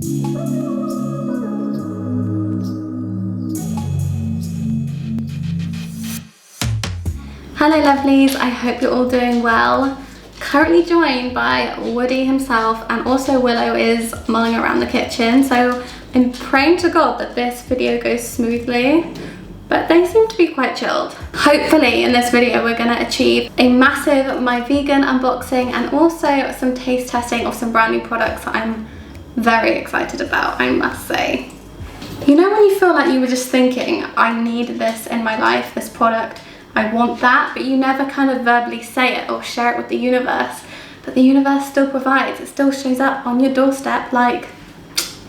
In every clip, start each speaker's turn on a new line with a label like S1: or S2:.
S1: Hello lovelies, I hope you're all doing well. Currently joined by Woody himself, and also Willow is mulling around the kitchen, so I'm praying to God that this video goes smoothly, but they seem to be quite chilled. Hopefully in this video we're going to achieve a massive MyVegan unboxing and also some taste testing of some brand new products that I'm very excited about, I must say. You know when you feel like you were just thinking, I need this in my life, this product, I want that, but you never kind of verbally say it or share it with the universe, but the universe still provides. It still shows up on your doorstep like,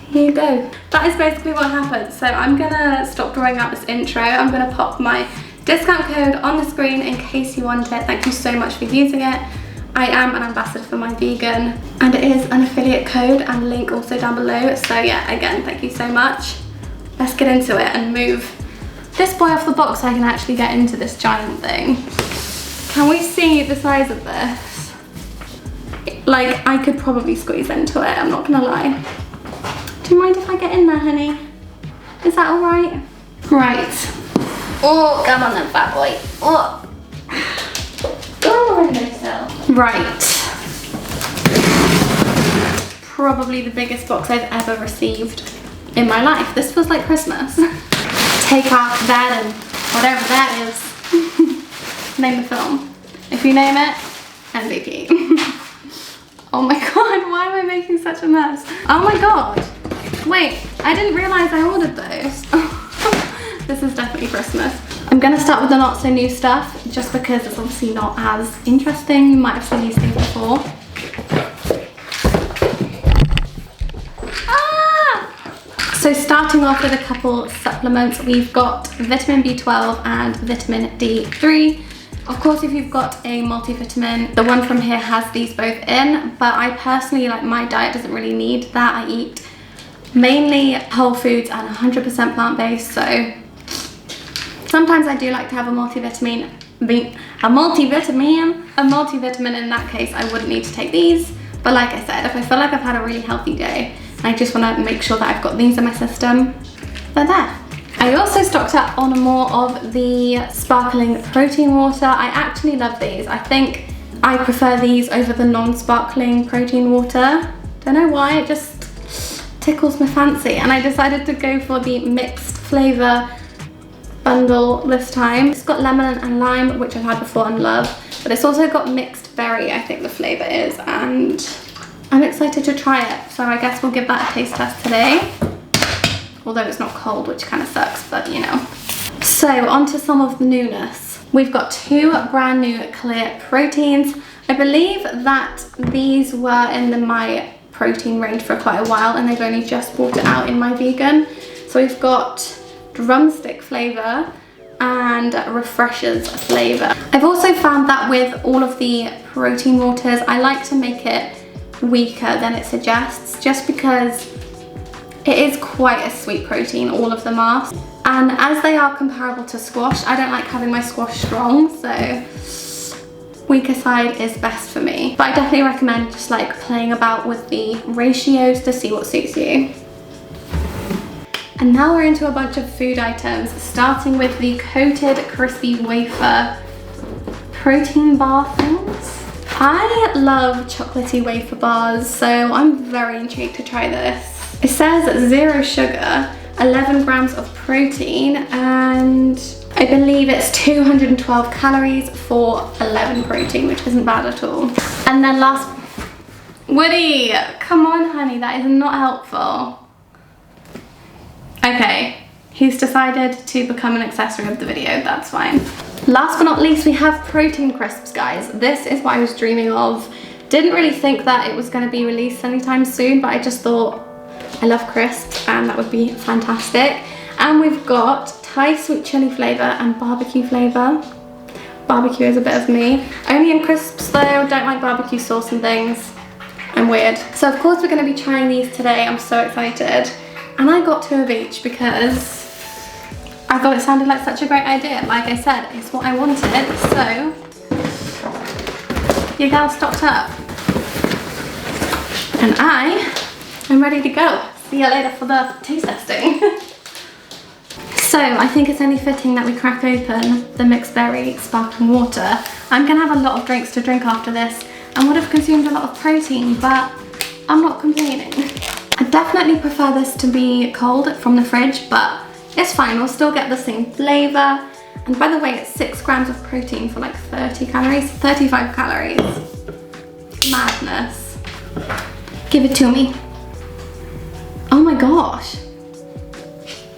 S1: here you go. That is basically what happened. So I'm gonna stop drawing out this intro. I'm gonna pop my discount code on the screen in case you want it. Thank you so much for using it. I am an ambassador for MyVegan, and it is an affiliate code and link also down below. So yeah, again, thank you so much. Let's get into it and move this boy off the box so I can actually get into this giant thing. Can we see the size of this? Like, I could probably squeeze into it, I'm not gonna lie. Do you mind if I get in there, honey? Is that all right? Right. Oh, come on then, fat boy. Oh. Oh, right. Probably the biggest box I've ever received in my life. This feels like Christmas. Take off that and whatever that is. Name the film. If you name it, MVP. Oh my god, why am I making such a mess? Oh my god. Wait, I didn't realise I ordered those. This is definitely Christmas. I'm gonna start with the not so new stuff, just because it's obviously not as interesting. You might have seen these things before. So starting off with a couple supplements, we've got vitamin B12 and vitamin D3. Of course, if you've got a multivitamin, the one from here has these both in, but I personally, like, my diet doesn't really need that. I eat mainly whole foods and 100% plant-based, so sometimes I do like to have a multivitamin. In that case, I wouldn't need to take these, but like I said, if I feel like I've had a really healthy day, I just want to make sure that I've got these in my system, they're there. I also stocked up on more of the sparkling protein water. I actually love these. I think I prefer these over the non-sparkling protein water. Don't know why, it just tickles my fancy. And I decided to go for the mixed flavour bundle this time. It's got lemon and lime, which I've had before and love, but it's also got mixed berry, I think the flavour is, and I'm excited to try it, so I guess we'll give that a taste test today. Although it's not cold, which kind of sucks, but you know. So on to some of the newness. We've got two brand new clear proteins. I believe that these were in the My Protein range for quite a while, and they've only just brought it out in MyVegan. So we've got Drumstick flavour and Refreshers flavour. I've also found that with all of the protein waters, I like to make it weaker than it suggests, just because it is quite a sweet protein, all of them are, and as they are comparable to squash, I don't like having my squash strong, so weaker side is best for me. But I definitely recommend just like playing about with the ratios to see what suits you. And now we're into a bunch of food items, starting with the coated crispy wafer protein bar things. I love chocolatey wafer bars, so I'm very intrigued to try this. It says 0 sugar, 11 grams of protein, and I believe it's 212 calories for 11 protein, which isn't bad at all. And then last, Woody, come on honey, that is not helpful. Okay, he's decided to become an accessory of the video, that's fine. Last but not least, we have protein crisps, guys. This is what I was dreaming of. Didn't really think that it was going to be released anytime soon, but I just thought I love crisps and that would be fantastic. And we've got Thai sweet chili flavour and barbecue flavour. Barbecue is a bit of me. Only in crisps though, don't like barbecue sauce and things. I'm weird. So of course we're going to be trying these today. I'm so excited. And I got 2 of each because I thought it sounded like such a great idea. Like I said, it's what I wanted, so your girl stocked up. And I am ready to go. see you later for the taste testing. So I think it's only fitting that we crack open the mixed berry sparkling water. I'm gonna have a lot of drinks to drink after this and would have consumed a lot of protein, but I'm not complaining. I definitely prefer this to be cold from the fridge, but it's fine, we'll still get the same flavor. And by the way, it's 6 grams of protein for like 30 calories, 35 calories. Madness. Give it to me. Oh my gosh.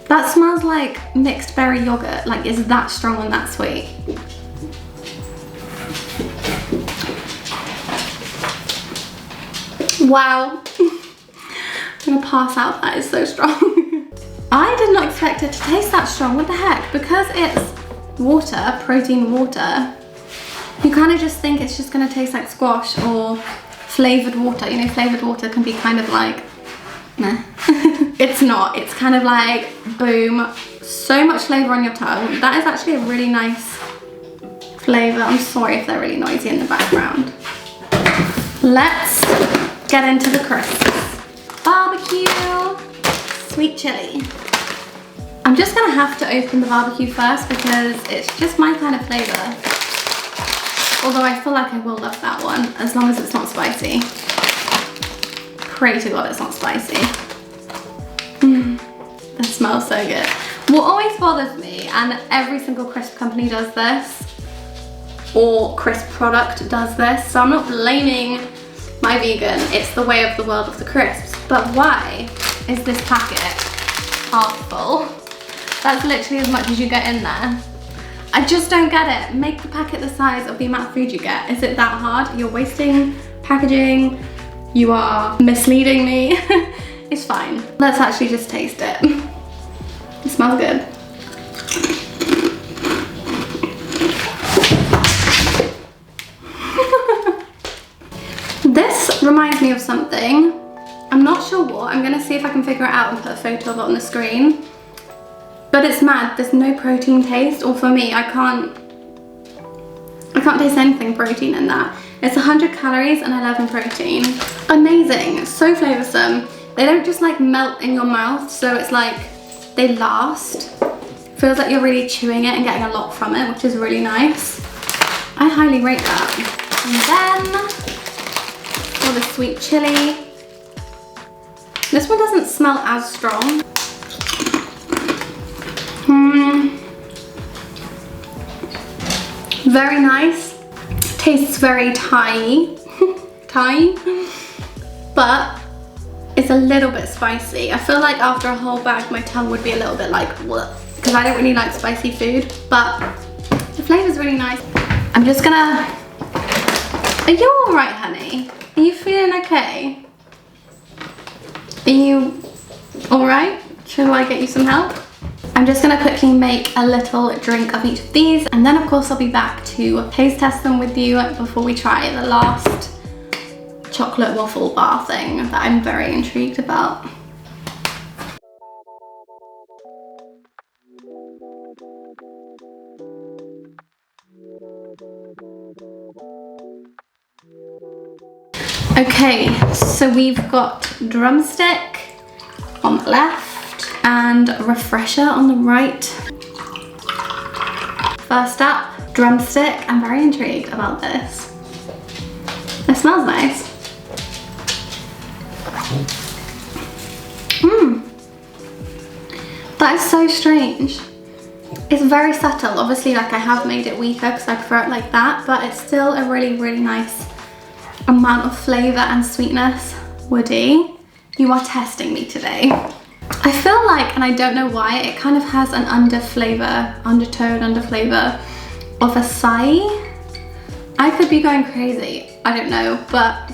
S1: That smells like mixed berry yogurt. Like, it's that strong and that sweet. Wow. I'm gonna pass out, that is so strong. I did not expect it to taste that strong, what the heck? Because it's water, protein water, you kind of just think it's just gonna taste like squash or flavored water. You know, flavored water can be kind of like, meh. It's not, it's kind of like, boom, so much flavor on your tongue. That is actually a really nice flavor. I'm sorry if they're really noisy in the background. Let's get into the crisps. Barbecue, sweet chili. I'm just gonna have to open the barbecue first because it's just my kind of flavor. Although I feel like I will love that one, as long as it's not spicy. Pray to God it's not spicy. That smells so good. What always bothers me, and every single crisp company does this, or crisp product does this, so I'm not blaming MyVegan, it's the way of the world of the crisps, but why is this packet half full? That's literally as much as you get in there. I just don't get it. Make the packet the size of the amount of food you get. Is it that hard? You're wasting packaging. You are misleading me. It's fine. Let's actually just taste it. It smells good. This reminds me of something. I'm not sure what. I'm gonna see if I can figure it out and put a photo of it on the screen. But it's mad, there's no protein taste, or for me, I can't taste anything protein in that. It's 100 calories and 11 protein. Amazing, so flavoursome. They don't just like melt in your mouth, so it's like they last. Feels like you're really chewing it and getting a lot from it, which is really nice. I highly rate that. And then, for the sweet chili. This one doesn't smell as strong. Very nice. Tastes very Thai. Thai. But it's a little bit spicy. I feel like after a whole bag my tongue would be a little bit like what? Because I don't really like spicy food, but the flavor's really nice. I'm just gonna... Are you alright, honey? Are you feeling okay? Are you alright? Should I get you some help? I'm just gonna quickly make a little drink of each of these, and then of course I'll be back to taste test them with you before we try the last chocolate waffle bar thing that I'm very intrigued about. Okay, so we've got Drumstick on the left and Refresher on the right. First up, Drumstick. I'm very intrigued about this. It smells nice. That is so strange. It's very subtle. Obviously, like I have made it weaker because I prefer it like that, but it's still a really, really nice amount of flavour and sweetness. Woody, you are testing me today. I feel like, and I don't know why, it kind of has an undertone of acai. I could be going crazy, I don't know, but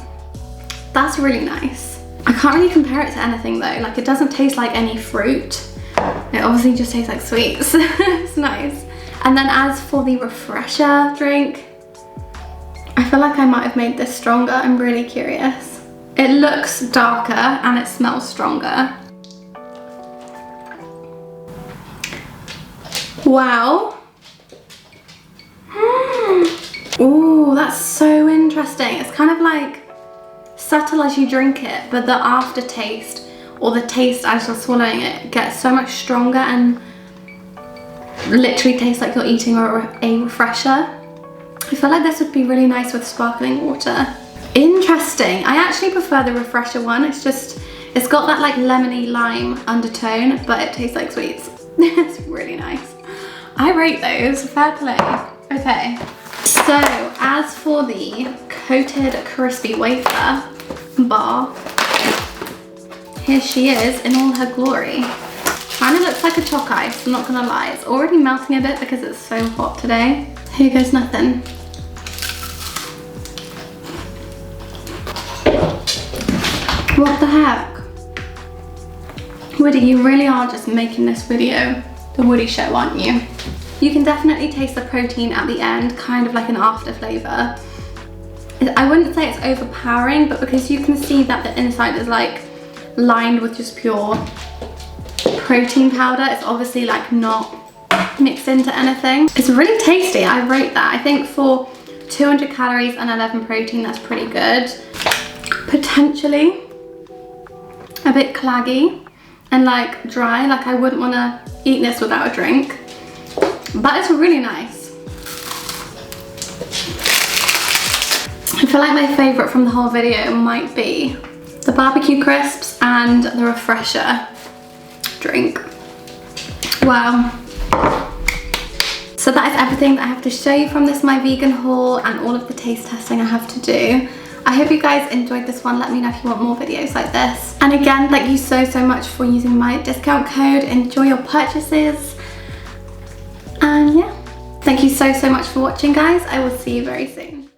S1: that's really nice. I can't really compare it to anything though, like it doesn't taste like any fruit. It obviously just tastes like sweets. It's nice. And then as for the Refresher drink, I feel like I might have made this stronger. I'm really curious. It looks darker and it smells stronger. Wow. Ooh, that's so interesting. It's kind of like subtle as you drink it, but the aftertaste or the taste as you're swallowing it gets so much stronger and literally tastes like you're eating a refresher. I feel like this would be really nice with sparkling water. Interesting. I actually prefer the refresher one. It's got that like lemony lime undertone, but it tastes like sweets. It's really nice. I rate those, fair play. Okay, so as for the coated crispy wafer bar, here she is in all her glory. Kind of looks like a chalk ice, I'm not gonna lie. It's already melting a bit because it's so hot today. Here goes nothing. What the heck? Woody, you really are just making this video the Woody show, aren't you? You can definitely taste the protein at the end, kind of like an after flavour. I wouldn't say it's overpowering, but because you can see that the inside is like lined with just pure protein powder, it's obviously like not mixed into anything. It's really tasty, I rate that. I think for 200 calories and 11 protein, that's pretty good. Potentially a bit claggy and like dry, like I wouldn't want to eat this without a drink, but it's really nice. I feel like my favourite from the whole video might be the barbecue crisps and the refresher drink. Wow. So that is everything that I have to show you from this MyVegan haul and all of the taste testing I have to do. I hope you guys enjoyed this one. Let me know if you want more videos like this. And again, thank you so much for using my discount code. Enjoy your purchases. And yeah, thank you so much for watching, guys. I will see you very soon.